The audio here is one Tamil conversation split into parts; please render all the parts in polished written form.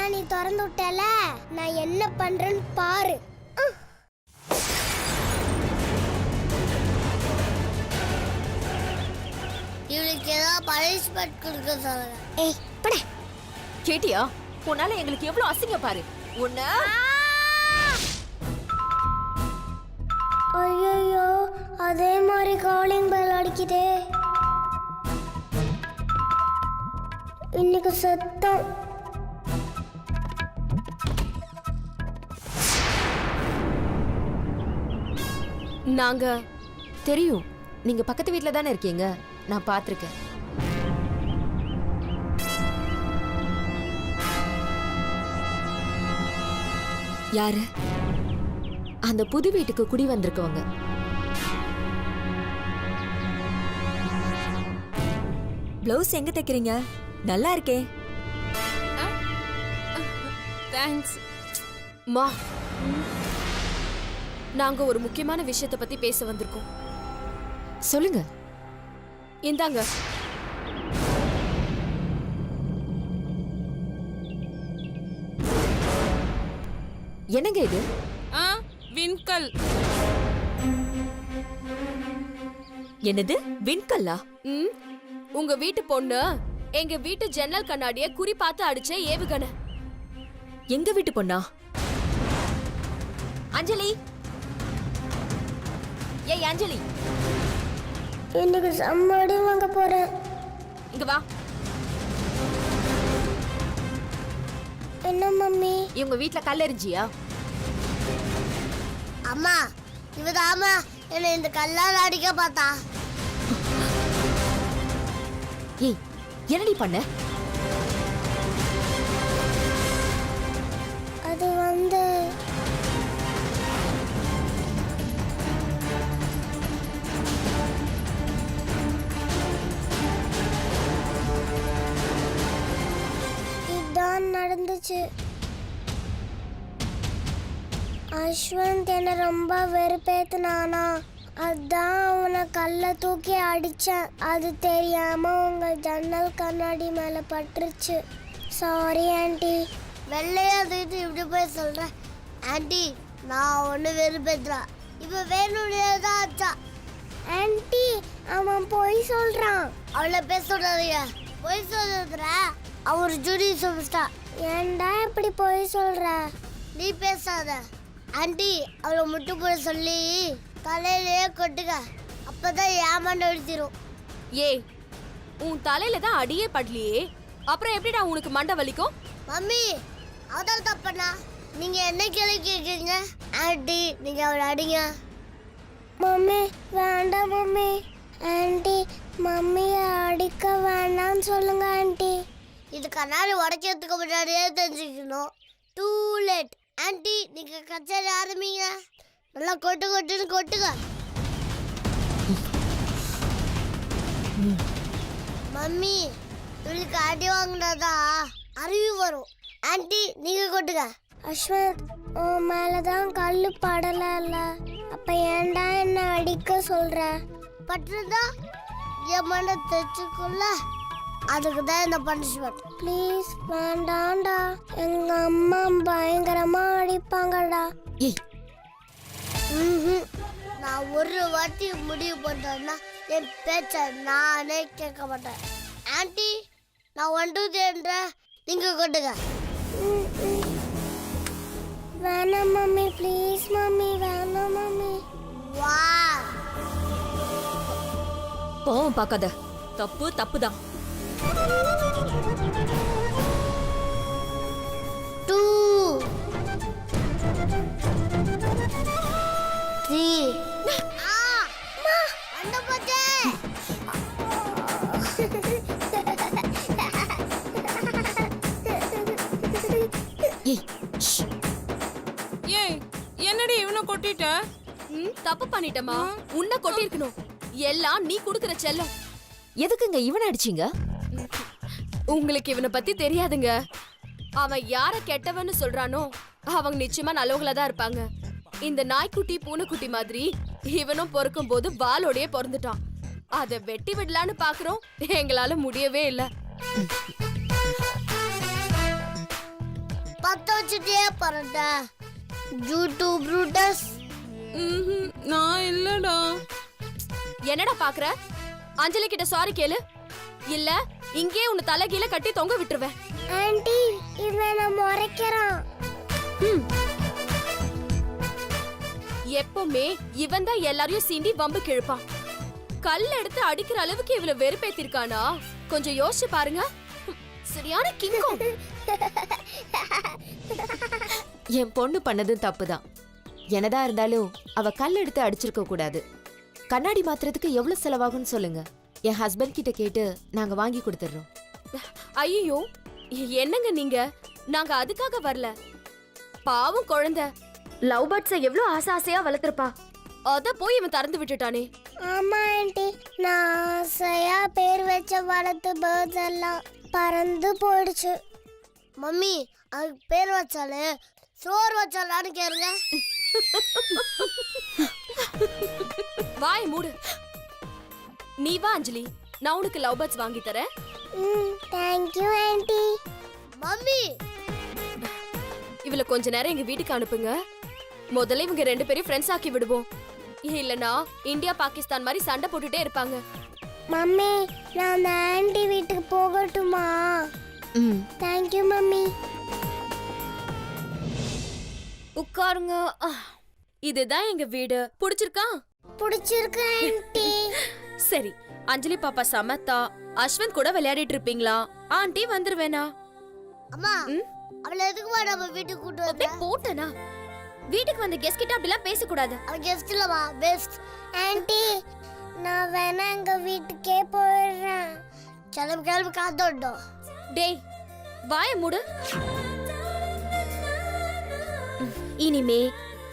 அதான் நீ திறந்து விட்டல, நான் என்ன பண்றேன்னு பாரு. இவளுக்கு ஏதாவது பனிஷ்மெண்ட் கொடுக்க சொல்லுங்க. ஏய் பட கேட்டியா? உன்னால எங்களுக்கு எவ்வளவு அசிங்க பாரு. உன்ன ஐயோ, அதே மாதிரி காலிங் பெல் அடிக்குதே. இன்னைக்கு சத்தம். நாங்க தெரியும், நீங்க பக்கத்து வீட்ல தானே இருக்கீங்க, நான் பாத்திருக்கேன். யாரு? அந்த புது வீட்டுக்கு குடி வந்திருக்கவங்க. ப்ளவுஸ் எங்க தைக்கிறீங்க? நல்லா இருக்கே. தேங்க்ஸ் மா. நாங்க ஒரு முக்கியமான விஷயத்தை பத்தி பேச வந்திருக்கோம். சொல்லுங்க. இந்தாங்க. என்னங்க இது? விண்கல். என்னது விண்கல்லா? உங்க வீட்டு பொண்ணு எங்க வீட்டு ஜன்னல் கண்ணாடிய குறி பார்த்து அடிச்ச ஏவுகணை. எங்க வீட்டு பொண்ணா? அஞ்சலி, ஏய் அஞ்சலி, இன்னைக்கு சம்மாடி வாங்க போறேன். இங்க வா. என்ன மம்மி? இவங்க வீட்ல கல்லெறிஞ்சியா? அம்மா, இவதாமா என்ன இந்த கல்லால் அடிக்க பார்த்தா. ஏய், என்னடி பண்ண? அது வந்து இதான் நடந்துச்சு. அஸ்வந்த் என்ன ரொம்ப வெறுப்பேத்துனானா, அதான் அவனை கல்ல தூக்கி அடிச்சேன். அது தெரியாம உங்க ஜன்னல் கண்ணாடி மேல பட்டுருச்சு. Sorry aunty. வெள்ளையா தூக்கிட்டு இப்படி போய் சொல்றேன். ஆண்டி, நான் ஒண்ணு வெறுப்பேத்துறா, இப்ப வேணும்னேதான் ஆச்சா. ஆண்டி, அவன் பொய் சொல்றான். அவளை பேச சொல்றாதீங்க. பொய் சொல்ற அவர் ஜூடி சூப்பர். ஏன்டா இப்படி பொய் சொல்ற? நீ பேசாத ஆண்டி. அவளை முட்டு போட சொல்லி தலையிலேயே கொட்டுக, அப்பதான் ஏமாண்ட அடிச்சிரும். ஏய், உன் தலையில தான் அடியே படலையே, அப்புறம் எப்படிடா உனக்கு மண்டை வலிக்கும்? மம்மி, அவதான் தப்பண்ணா. நீங்க என்ன கேள்வி கேட்குறீங்க? ஆண்டி, நீங்க அவளை அடிங்க. மம்மி வேண்டாம் மம்மி. ஆண்டி, மம்மியை அடிக்க வேண்டாம்னு சொல்லுங்க ஆண்டி. இது கண்ணாடி உடைக்கிறதுக்கு முன்னாடியே தெரிஞ்சுக்கணும். Too late. ஆண்டி, நீங்க கச்சேரி ஆரம்பிங்க. நல்லா கொட்டு கொட்டுன்னு கொட்டுங்க. மம்மி, இவளுக்கு அடி வாங்கினாதா அறிவு வரும். ஆண்டி, நீங்க கொட்டுங்க. அஸ்வந்த், உன் மேலதான் கல்லு படல, அப்ப ஏன்டா என்ன அடிக்க சொல்ற? பட்டுதா என் மன தைச்சுக்குள்ள, அதுக்கு தான் இந்த பனிஷ்மெண்ட். ப்ளீஸ் வேண்டாண்டா, எங்க அம்மா பயங்கரமா அடிப்பாங்கடா. ஏய், நான் ஒரு வாட்டி முடிவு பண்ணேன்னா என் பேச்ச நானே கேட்க மாட்டேன். ஆண்டி, நான் 1 2 3 நீங்க கொட்டுங்க. வேணாம் மம்மி, ப்ளீஸ் மம்மி, வேணாம் மம்மி. வா. கோவம் பார்க்காத. தப்பு தப்புதான். 2 3 அந்த போச்சே. ஏய், ஷ். ஏய், என்னடி இவனை கொட்டிட்ட? தப்பு பண்ணிட்டமா. உன்னை கொட்டி இருக்கணும். எல்லாம் நீ குடுக்குற செல்லம். எதுக்குங்க இவனை அடிச்சீங்க? உங்களுக்கு இவனை பத்தி தெரியாதுங்க. அவன் யார கெட்டவன்னு சொல்றானோ அவங்க நிச்சயமா நல்லவங்களா தான் இருப்பாங்க. இந்த நாய்க்குட்டி பூனைக்குட்டி மாதிரி இவனும் பொறுக்கும் போது வாளோடயே பிறந்துட்டான். அதை வெட்டி விடலான்னு பாக்குறோம், எங்களால முடியவே இல்ல. பத்த வச்சுட்டே பரட்ட யூடியூப் ப்ரூட்டஸ். நான் இல்லடா. என்னடா பாக்குற? அஞ்சலி கிட்ட சாரி கேளு, இல்ல இங்கே உன்னை தலைகீழ கட்டி தொங்க விட்டுருவேன். ஆண்டி இவன் நம்ம முறைக்கிறான். எப்பவுமே இவன் தான் எல்லாரையும் சீண்டி வம்பு கிழப்பான். கல் எடுத்து அடிக்கிற அளவுக்கு இவ்வளவு வெறுப்பேத்திருக்கானா? கொஞ்சம் யோசிச்சு பாருங்க. சரியான கிங்கம். என் பொண்ணு பண்ணதும் தப்புதான். என்னதான் இருந்தாலும் அவ கல் எடுத்து அடிச்சிருக்க கூடாது. கண்ணாடி மாத்துறதுக்கு எவ்வளவு செலவாகும்னு சொல்லுங்க. என் ஹஸ்பண்ட் கிட்ட கேட்டு நாங்க வாங்கி கொடுத்துறோம். ஐயோ என்னங்க நீங்க? நாங்க அதுக்காக வரல. பாவம் குழந்தை லவ் பேர்ட்ஸை எவ்வளவு ஆசையா வளர்த்திருப்பா. அத போய் இவன் திறந்து விட்டுட்டானே. ஆமா ஆண்டி, நான் ஆசையா பேர் வச்ச வளர்த்து பேர்ட்ஸ் எல்லாம் பறந்து போயிடுச்சு. மம்மி அதுக்கு பேர் வச்சாலே சோறு வச்சாலான்னு கேளுங்க. வாய் மூடு. நீ வா அஞ்சலி, நான் உனக்கு லவ் பேர்ட்ஸ் வாங்கி தரேன். Thank you aunty. மம்மி இவள கொஞ்ச நேரம் எங்க வீட்டுக்கு அனுப்புங்க. முதல்ல இவங்க 2 பேரும் ஃப்ரெண்ட்ஸ் ஆக்கி விடுவோம். இல்லனா இந்தியா பாகிஸ்தான் மாதிரி சண்டை போட்டுட்டே இருப்பாங்க. மம்மி நான் அந்த ஆண்டி வீட்டுக்கு போகட்டுமா? Thank you mummy. உட்காருங்க. இதுதான் எங்க வீடு. பிடிச்சிருக்கா? பிடிச்சிருக்கு ஆண்டி. சரி, அஞ்சலி பாப்பா சமத்தா அஸ்வந்த் கூட விளையாடிட்டு இருப்பீங்களா? ஆண்டி வந்துருவேனா? அம்மா அவளை எதுக்குமா நம்ம வீட்டுக்கு கூட்டு வந்த? அப்படியே போட்டனா? வீட்டுக்கு வந்த கெஸ்ட் கிட்ட அப்படிலாம் பேசக்கூடாது. அவ கெஸ்ட் இல்லமா, பெஸ்ட். ஆண்டி நான் வேணா எங்க வீட்டுக்கே போயிடுறேன். கிளம்பி காத்தோட்டோம். டேய் வாய மூடு. இனிமே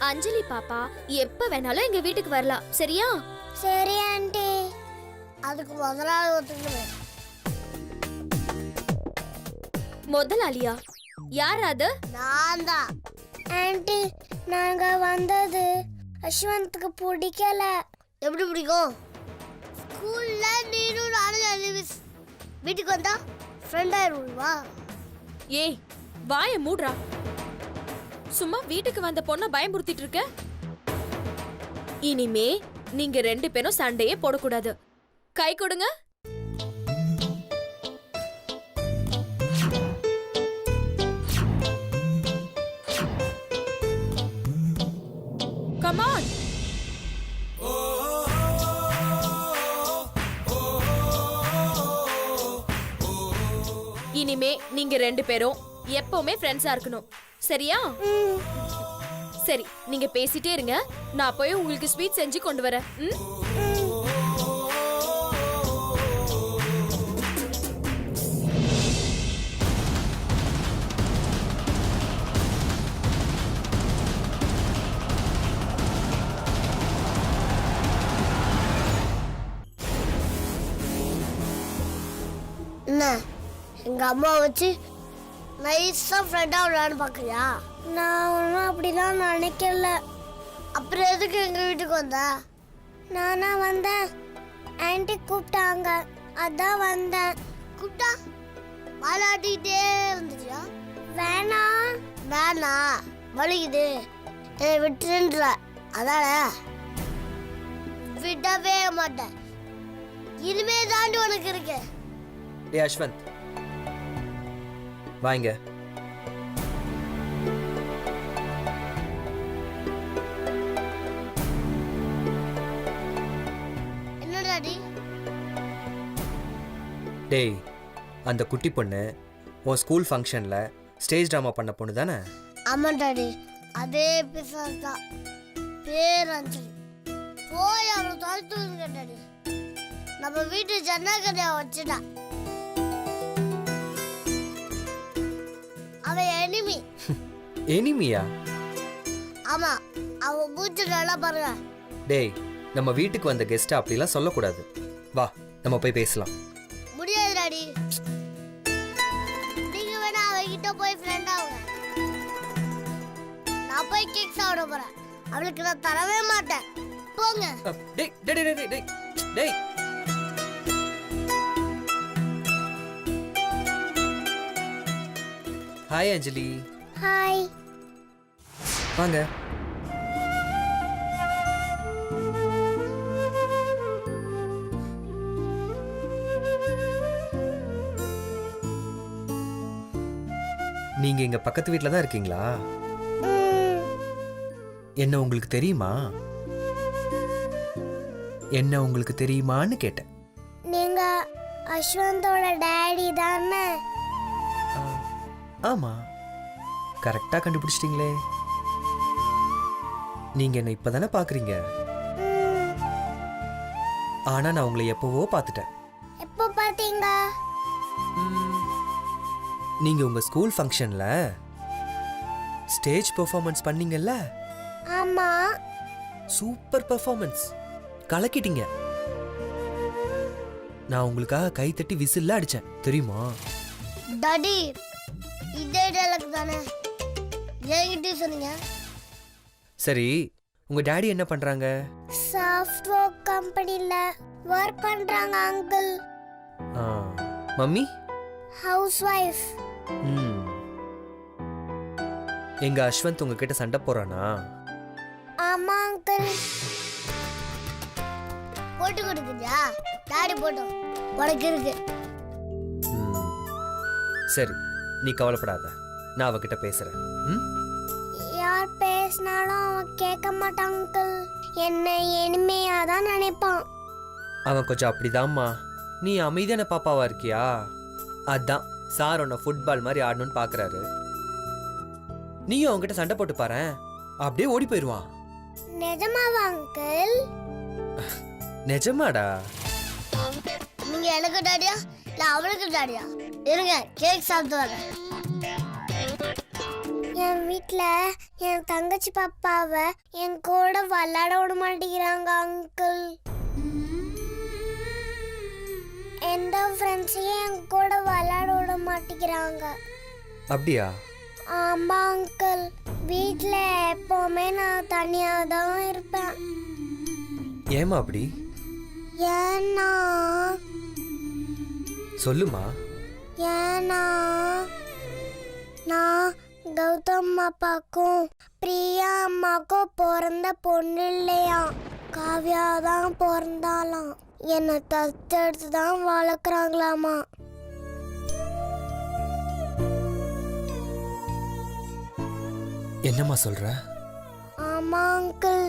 அஞ்சலி பாப்பா எப்ப வேணாலும் எங்க வீட்டுக்கு வரலாம், சரியா? சரி ஆண்டி. அதுக்கு முதலாளி ஒத்துக்குவேன். முதலாளியா? யார் அது? நான் தான். ஆண்டி நாங்க வந்தது அஸ்வந்த்க்கு பிடிக்கல. எப்படி பிடிக்கும்? ஸ்கூல்ல நீனும் நானும் எலிவிஸ் வீட்டுக்கு வந்தா ஃப்ரெண்ட் ஆயிருவா. ஏய் வாய மூடுறா. சும்மா வீட்டுக்கு வந்த பொண்ண பயமுறுத்திட்டு இருக்க. இனிமே நீங்க 2 பேரும் சண்டையே போடக்கூடாது. கை கொடுங்க. Come on. இனிமே நீங்க 2 பேரும் எப்பவுமே ஃப்ரெண்ட்ஸா இருக்கணும், சரியா? சரி, நீங்க பேசிட்டே இருங்க. நான் போய் உங்களுக்கு ஸ்வீட் செஞ்சு கொண்டு வரேன். என்ன எங்க அம்மா வச்சு நைஸா ஃப்ரெண்டா விளையாட பாக்குறியா? நான் ஒன்றும் அப்படிலாம் நினைக்கல. அப்புறம் எதுக்கு எங்க வீட்டுக்கு வந்த? நானா வந்தேன், ஆண்டி கூப்பிட்டாங்க, அதான் வந்தேன். கூப்பிட்டா விளையாடிட்டே வந்துட்டியா? வேணா வலிக்குது என்னை விட்டுன்ற, அதான விடவே மாட்டேன். இனிமே தாண்டி உனக்கு இருக்கு. ஏ அஸ்வந்த் வாங்க. என்ன டாடி? டேய் அந்த குட்டி பொண்ணு உன் ஸ்கூல் ஃபங்க்ஷனில் ஸ்டேஜ் ட்ராமா பண்ண பொண்ணு தானே? ஆமா டாடி, அதே பிசாஸ் தான். பேர் அஞ்சலி. போய் அவளை தொலைத்துங்க டாடி. நம்ம வீட்டு ஜன்னக்கடையை வச்சுட்டா. அவ எனிமி. எனிமியா? ஆமா, அவ மூச்சு நல்லா பாருங்க. டேய் நம்ம வீட்டுக்கு வந்த கெஸ்ட்டை அப்படிலாம் சொல்லக்கூடாது. வா நம்ம போய் பேசலாம். முடியாது டாடி. நீங்க வேணா அவகிட்ட போய் ஃப்ரெண்ட் ஆகுங்க. நான் போய் கேக் சாப்பிட போறேன். அவளுக்கு நான் தரவே மாட்டேன். போங்க. டேய் டேய் டேய் டேய் டேய் டேய். ஹாய் அஞ்சலி. ஹாய். வாங்க. நீங்க இங்க பக்கத்து வீட்ல தான் இருக்கீங்களா? என்ன உங்களுக்கு தெரியுமா? என்ன உங்களுக்கு தெரியுமான்னு கேட்டேன். நீங்க அஸ்வந்தோட டேடி தானே? ஆ, ஆமா, கரெக்டா கண்டுபிடிச்சிட்டீங்களே. நீங்க என்ன இப்பதானே பாக்குறீங்க, ம், ஆனா நான் உங்களை எப்பவோ பார்த்துட்டேன். எப்போ பார்த்தீங்க? நீங்க உங்க ஸ்கூல் ஃபங்க்ஷன்ல ஸ்டேஜ் பெர்ஃபார்மன்ஸ் பண்ணீங்கல்ல, ஆமா. சூப்பர் பெர்ஃபார்மன்ஸ், கலக்கிட்டீங்க. நான் உங்களுக்காக கை தட்டி விசில்ல அடிச்சேன் தெரியுமா? டாடி, இதே டயலாக் தானே என்கிட்ட சொன்னீங்க? சரி, உங்க டாடி என்ன பண்றாங்க? சாஃப்ட்வேர் கம்பெனில ஒர்க் பண்றாங்க அங்கிள். ஆ, மம்மி? House wife. ம். எங்க அஸ்வந்த் உங்ககிட்ட சண்டை போறானா? ஆமா அங்கிள். போட்டு கொடுக்குதா? டாடி போட்டோம் உனக்கு இருக்கு. ம். சரி, நீ கவலைப்படாத, நான் அவகிட்ட பேசுறேன். ம்? யார் பேசினாலும் அவன் கேட்க மாட்டான் அங்கிள். என்ன இனிமையா தான் நினைப்பான். அவன் கொஞ்சம் அப்படிதாம்மா. நீ அமைதியான பாப்பாவா இருக்கியா? அதான் சார் உன்னை ஃபுட்பால் மாதிரி ஆடணும்னு பாக்குறாரு. நீயும் அவன்கிட்ட சண்டை போட்டு பாரு, அப்படியே ஓடி போயிடுவான். நிஜமாவா அங்கிள்? நிஜமாடா? நீங்க எனக்கு டாடியா இல்ல அவளுக்கு டாடியா? இருங்க, கேக் சாப்பிட்டு வரேன். என் வீட்ல என் தங்கச்சி பாப்பாவை என் கூட விளையாட விட மாட்டேங்கிறாங்க அங்கிள். எந்த ஃப்ரெண்ட்ஸையும் என் கூட விளையாட விட மாட்டேங்கிறாங்க. அப்படியா? ஆமா அங்கிள். வீட்டில் எப்போவுமே நான் தனியாக தான் இருப்பேன். ஏமா அப்படி? ஏன்னா சொல்லுமா. ஏன்னா நான் கௌதம் அப்பாக்கும் பிரியா அம்மாக்கும் பிறந்த பொண்ணு இல்லையா, காவ்யா தான் பிறந்தாலாம். என்னை தத்தெடுத்து தான் வளர்க்குறாங்களாமா. என்னம்மா சொல்ற? ஆமா அங்கிள்.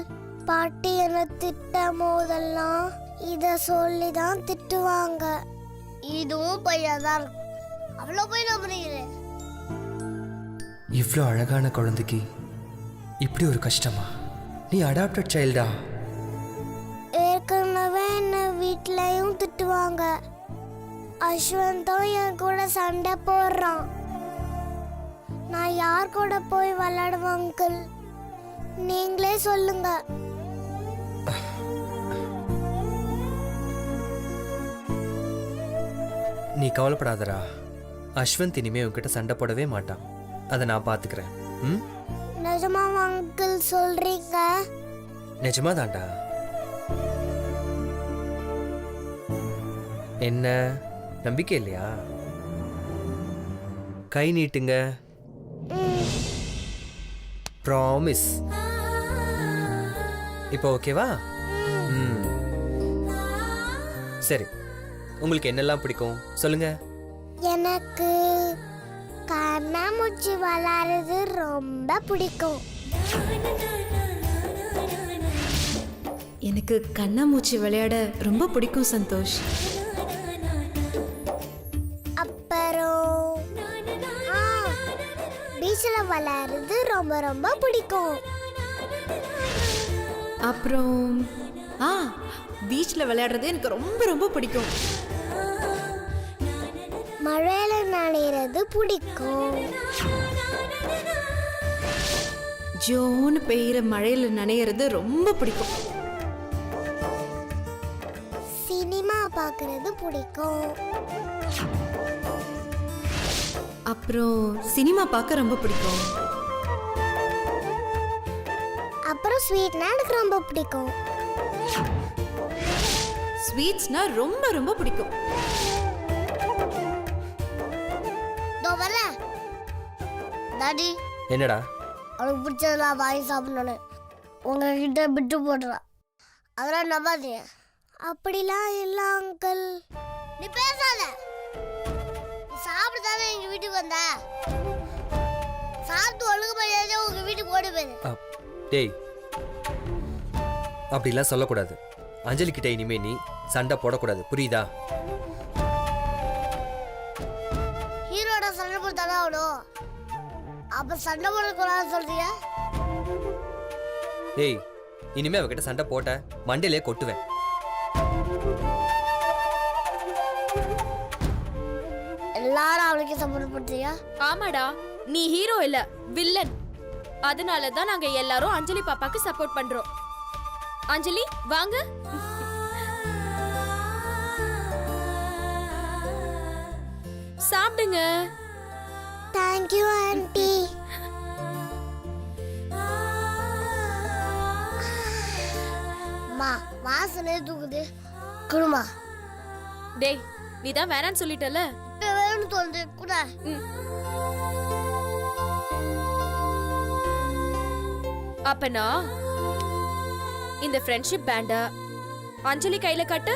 பாட்டி என்னை திட்டும் போதெல்லாம் இதை சொல்லி தான் திட்டுவாங்க. இதுவும் பையன்தான் இருக்கும். அவ்வளோ போய் நம்புறீங்களே. இவ்வளோ அழகான குழந்தைக்கு இப்படி ஒரு கஷ்டமா? நீ அடாப்டட் சைல்டா? ஏற்கனவே என்ன வீட்லயும் திட்டுவாங்க. அஸ்வந்தும் என் கூட சண்டை போடுறான். நான் யார் கூட போய் விளையாடுவேன் அங்கிள்? நீங்களே சொல்லுங்க. நீ கவலைப்படாதடா, அஸ்வந்த் இனிமே உன்கிட்ட சண்டை போடவே மாட்டான். அதை நான் பாத்துக்கிறேன். ம்? நிஜமாவா அங்கிள் சொல்றீங்க? நிஜமா தான்டா. என்ன நம்பிக்கை இல்லையா? கை நீட்டுங்க. ப்ராமிஸ். இப்போ ஓகேவா? ம். சரி, உங்களுக்கு என்னெல்லாம் பிடிக்கும் சொல்லுங்க. எனக்கு கண்ணாமூச்சி விளையாடுறது ரொம்ப பிடிக்கும். எனக்கு கண்ணாமூச்சி விளையாட ரொம்ப பிடிக்கும் சந்தோஷ். அப்புறம் பீச்சில் விளையாடுறது ரொம்ப ரொம்ப பிடிக்கும். அப்புறம் பீச்சில் விளையாடுறது எனக்கு ரொம்ப ரொம்ப பிடிக்கும். மழையில நனைகிறது பிடிக்கும். ஜோன்னு பெய்கிற மழையில் நனையிறது ரொம்ப பிடிக்கும். சினிமா பார்க்கறது பிடிக்கும். அப்புறம் சினிமா பார்க்க ரொம்ப பிடிக்கும். அப்புறம் ஸ்வீட்னா எனக்கு ரொம்ப பிடிக்கும். ஸ்வீட்ஸ்னா ரொம்ப ரொம்ப பிடிக்கும். டாடி என்னடா அவனுக்கு பிடிச்சதெல்லாம் வாங்கி சாப்பிடணும் உங்ககிட்ட விட்டு போடுறான் அதெல்லாம் நம்பாதீங்க. அப்படிலாம் இல்லை அங்கிள். நீ பேசாத. நீ சாப்பிடுதானே எங்க வீட்டுக்கு வந்த. சாப்பிட்டு ஒழுங்கு மரியாதையா உங்க வீட்டுக்கு ஓடி போயிரு. டேய் அப்படிலாம் சொல்லக்கூடாது. அஞ்சலி கிட்ட இனிமே நீ சண்டை போடக்கூடாது, புரியுதா? ஹீரோட சண்டை போட்டானே ஆகணும். அப்ப சண்டை போடக்கூடாதுன்னு சொல்றியா? டேய் இனிமே அவகிட்ட சண்டை போட்ட மண்டையிலே கொட்டுவேன். எல்லாரும் அவளுக்கு சப்போர்ட் பண்றியா? ஆமாடா, நீ ஹீரோ இல்ல வில்லன். அதனால தான் நாங்க எல்லாரும் அஞ்சலி பாப்பாக்கு சப்போர்ட் பண்றோம். அஞ்சலி வாங்க. சாப்பிடுங்க. Thank you aunty. மா வாசனை தூக்குது. குடுமா. டேய் நீ தான் வேணான்னு சொல்லிட்டல. இப்ப வேணும்னு தோணுது கூட. அப்பனா இந்த ஃப்ரெண்ட்ஷிப் பேண்ட அஞ்சலி கையில கட்டு.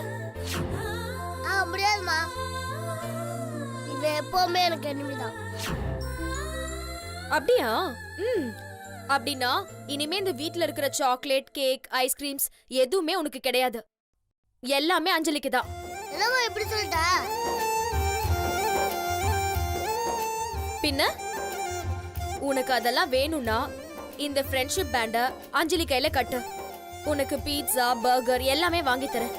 முடியாதுமா. இது எப்பவுமே எனக்கு எனிமிதான். அப்படியா? அப்படின்னா இனிமே இந்த வீட்ல இருக்கிற சாக்லேட், கேக், ஐஸ்கிரீம்ஸ் எதுவுமே உனக்கு கிடையாது. எல்லாமே அஞ்சலிக்கு தான். என்னம்மா இப்படி சொல்லிட்ட? பின்ன உனக்கு அதெல்லாம் வேணும்னா இந்த ஃப்ரெண்ட்ஷிப் பேண்ட அஞ்சலி கையில கட்டு. உனக்கு பீட்சா, பர்கர் எல்லாமே வாங்கி தரேன்.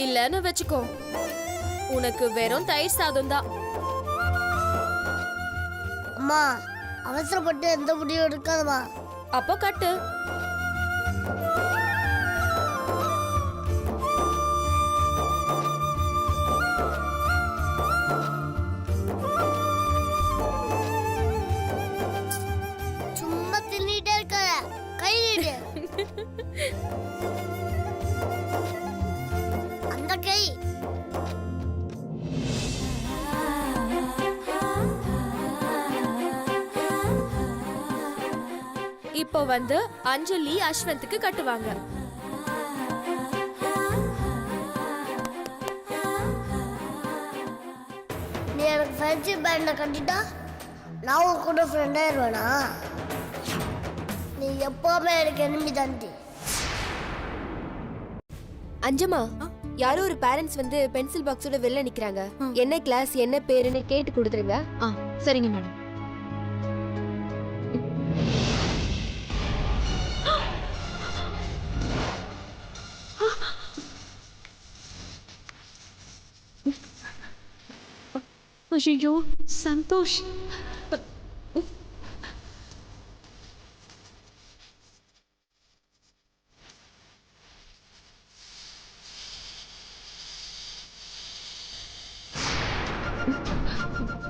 இல்லன்னு வச்சுக்கோ, உனக்கு வெறும் தயிர் சாதம் தான். அம்மா அவசரப்பட்டு எந்த முடிவும் எடுக்காதம்மா. அப்போ கட்டு. சும்மா தின்னிட்டே இருக்க. கை நீடு. அந்த கை. இப்போ வந்து அஞ்சலி அஸ்வந்த்க்கு கட்டுவாங்க. நீ எனக்கு ஃப்ரெண்ட்ஷிப் பேண்ட கட்டிட்டா நான் உன் கூட ஃப்ரெண்ட் ஆயிடுவேனா? நீ எப்பவுமே எனக்கு எனிமி தாண்டி. அஞ்சமா, யாரோ ஒரு பேரண்ட்ஸ் வந்து பென்சில் பாக்ஸோட வெளில நிக்கிறாங்க. என்ன கிளாஸ் என்ன பேருன்னு கேட்டு கொடுத்துருங்க. சரிங்க மேடம். ஐயோ சந்தோஷ்,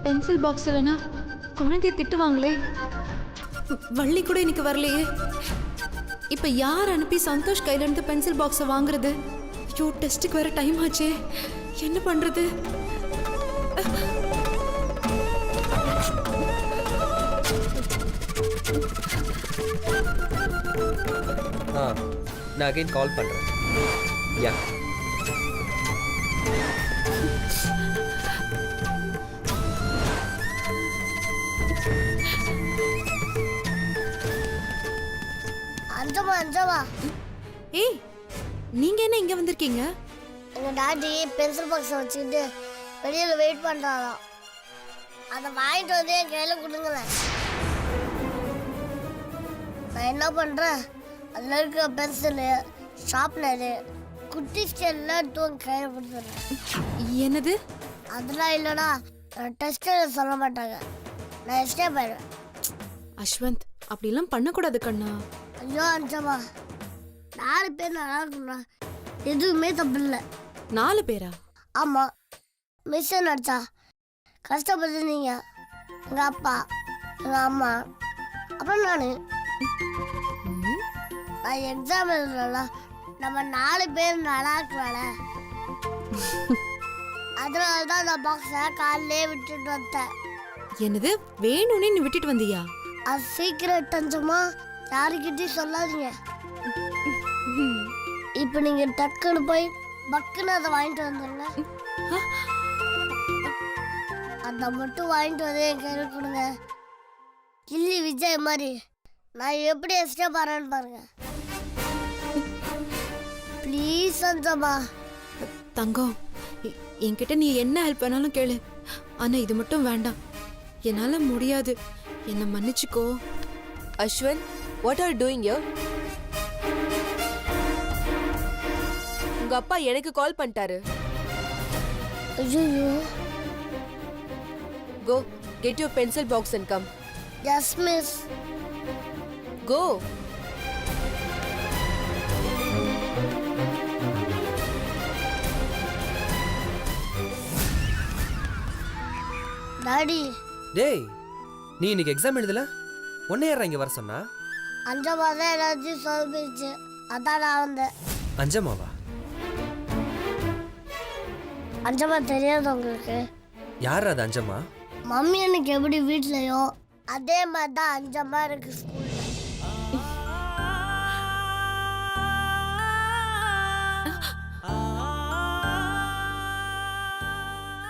பென்சில் பாக்ஸ் இல்லைன்னா குழந்தைய திட்டுவாங்களே. வள்ளி கூட இன்னைக்கு வரலையே. இப்ப யார் அனுப்பி சந்தோஷ் கையில இருந்து பென்சில் பாக்ஸை வாங்குறது? ஐயோ டெஸ்ட்டுக்கு வேற டைம் ஆச்சே, என்ன பண்றது? நான் அகைன் கால் பண்றேன். யா அஞ்சமா அஞ்சமா. ஏய் நீங்க என்ன இங்க வந்திருக்கீங்க? எங்க டாடி பென்சில் பாக்ஸை வச்சுக்கிட்டு வெளியில வெயிட் பண்றாராம். அதை வாங்கிட்டு வந்து என் கையில கொடுங்களேன். நான் என்ன பண்றேன், அதில் இருக்க பென்சிலு, ஷார்ப்னரு, குட்டி ஸ்கேல்லாம் எடுத்து உங்க கையில கொடுத்துட்றேன். என்னது? அதெல்லாம் இல்லைனா டெஸ்ட்டில் சொல்ல மாட்டாங்க. நான் எஸ்கேப் ஆயிடுவேன். அஸ்வந்த் அப்படிலாம் பண்ணக்கூடாது கண்ணா. ஐயோ அஞ்சமா, 4 பேர் நல்லா இருக்கும்னா எதுவுமே தப்பு இல்லை. 4 பேரா? ஆமாம், மிஸ் நடிச்சா கஷ்டப்பட்டு நீங்கள், எங்கள் அப்பா, எங்கள் அம்மா, அப்புறம் நான் எக்ஸாம் எழுதுறோம்ல, நம்ம 4 பேர் நல்லா இருக்கலாம்ல. அது அதனால தான் அந்த பாக்ஸை காலையிலே விட்டுட்டு வந்தேன். என்னது வேணும்னே நீ விட்டுட்டு வந்தியா? அது சீக்கிரம் அஞ்சம்மா, யாருக்கிட்டையும் சொல்லாதீங்க. இப்போ நீங்க டக்குன்னு போய் பக்குன்னு அதை வாங்கிட்டு வந்துருங்க. அதை மட்டும் வாங்கிட்டு வந்து என் கையில் கொடுங்க. கில்லி விஜய் மாதிரி நான் எப்படி எஸ்டேப் ஆறேன்னு பாருங்க. ப்ளீஸ் அஞ்சம்மா. தங்கம், என்கிட்ட நீ என்ன ஹெல்ப் வேணாலும் கேளு, ஆனா இது மட்டும் வேண்டாம். என்னால முடியாது, என்ன மன்னிச்சுக்கோ. Ashwanth, what are doing you? உங்க அப்பா எனக்கு கால் பண்ணிட்டாரு. ஐயோ. Go get your pencil box and come. Yes miss. Go. Daddy, டேய் நீ இன்னைக்கு எக்ஸாம் எழுதல? உன்னை யாரா இங்க வர சொன்னா? அஞ்சம்மா தான் எல்லாத்தையும் சொல்லிச்சு, அதான் நான் வந்தேன். அஞ்சம்மாவா? அஞ்சம்மா தெரியாது உங்களுக்கு? யார் அது அஞ்சம்மா? மம்மி எனக்கு எப்படி வீட்லயோ அதே மாதிரி தான் அஞ்சம்மா இருக்கு ஸ்கூல்ல.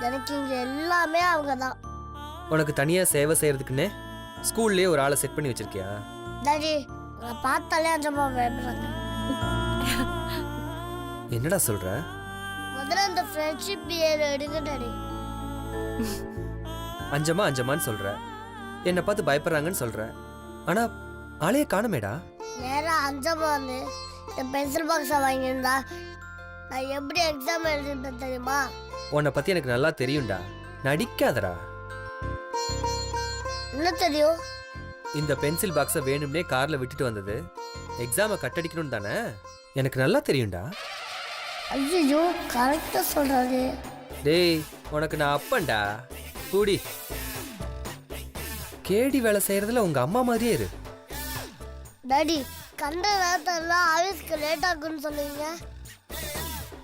எனக்கு இங்க எல்லாமே அவங்க தான். உனக்கு தனியா சேவை செய்யறதுக்குன்னே ஸ்கூல்லயே ஒரு ஆளை செட் பண்ணி வச்சிருக்கியா? டாடி, நான் பார்த்தாலே அஞ்சம்மா பயப்படுறாங்க. என்னடா சொல்ற? முதல்ல அந்த ஃப்ரெண்ட்ஷிப் பிஹேவியர் எடுங்க டாடி. அஞ்சம்மா அஞ்சம்மான்னு சொல்ற, என்னை பார்த்து பயப்படுறாங்கன்னு சொல்ற, ஆனா ஆளையே காணுமேடா. நேரா அஞ்சம்மா வந்து இந்த பென்சில் பாக்ஸை வாங்கியிருந்தா நான் எப்படி எக்ஸாம் எழுதிருப்பேன் தெரியுமா? உன்னை பத்தி எனக்கு நல்லா தெரியும்டா, நடிக்காதடா. என்ன தெரியும்? இந்த பென்சில் பாக்ஸை வேணும்னே கார்ல விட்டுட்டு வந்தது எக்ஸாமை கட்டடிக்கணும் தானே? எனக்கு நல்லா தெரியும்டா. ஐயோ, கரெக்டா சொல்றாரு. டேய் உனக்கு நான் அப்பன்டா, கூடி. கேடி வேலை செய்யறதுல உங்க அம்மா மாதிரியே இரு. டாடி, கண்ட நேரத்தெல்லாம் ஆஃபீஸ்க்கு லேட் ஆகுன்னு சொல்லுவீங்க,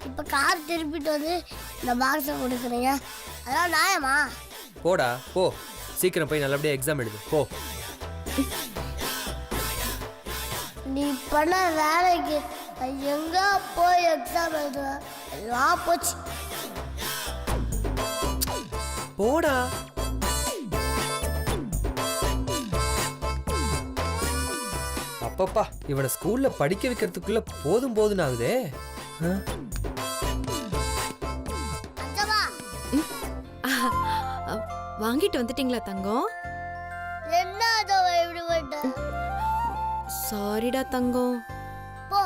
இப்போ கார் திருப்பிட்டு வந்து இந்த பாக்ஸை கொடுக்குறீங்க, அதெல்லாம் நியாயமா? போடா போ, சீக்கிரம் போய் நல்லபடியா எக்ஸாம் எழுது போ. நீ பண்ண வேலைக்கு நான் எங்க போய் எக்ஸாம் எழுதுவேன்? எல்லாம் போச்சு. போடா. அப்பப்பா, இவனை ஸ்கூல்ல படிக்க வைக்கிறதுக்குள்ள போதும் போதும் ஆகுதே. அஞ்சம்மா, வாங்கிட்டு வந்துட்டீங்களா தங்கம்? என்ன அதை இப்படி போயிட்ட? சாரிடா தங்கம், போ,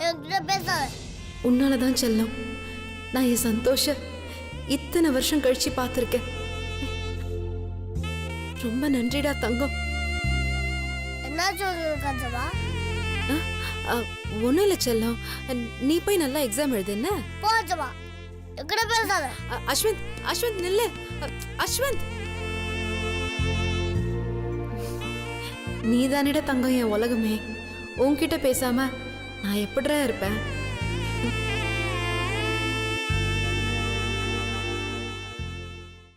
என்கிட்ட பேசாத. உன்னாலதான் செல்லம் நான் என் சந்தோஷ இத்தனை வருஷம் கழிச்சு பார்த்துருக்கேன். ரொம்ப நன்றிடா தங்கம். என்னாச்சு உங்களுக்கு அஞ்சம்மா? ஒன்றும் இல்லை செல்லம், நீ போய் நல்லா எக்ஸாம் எழுது என்ன? போ அஞ்சம்மா, என்கிட்ட பேசாத. அஸ்வந்த், அஸ்வந்த் நில்லு. அஸ்வந்த், நீ தானிட தங்கம் என் உலகமே. உன்கிட்ட பேசாம நான் எப்படிடா இருப்பேன்?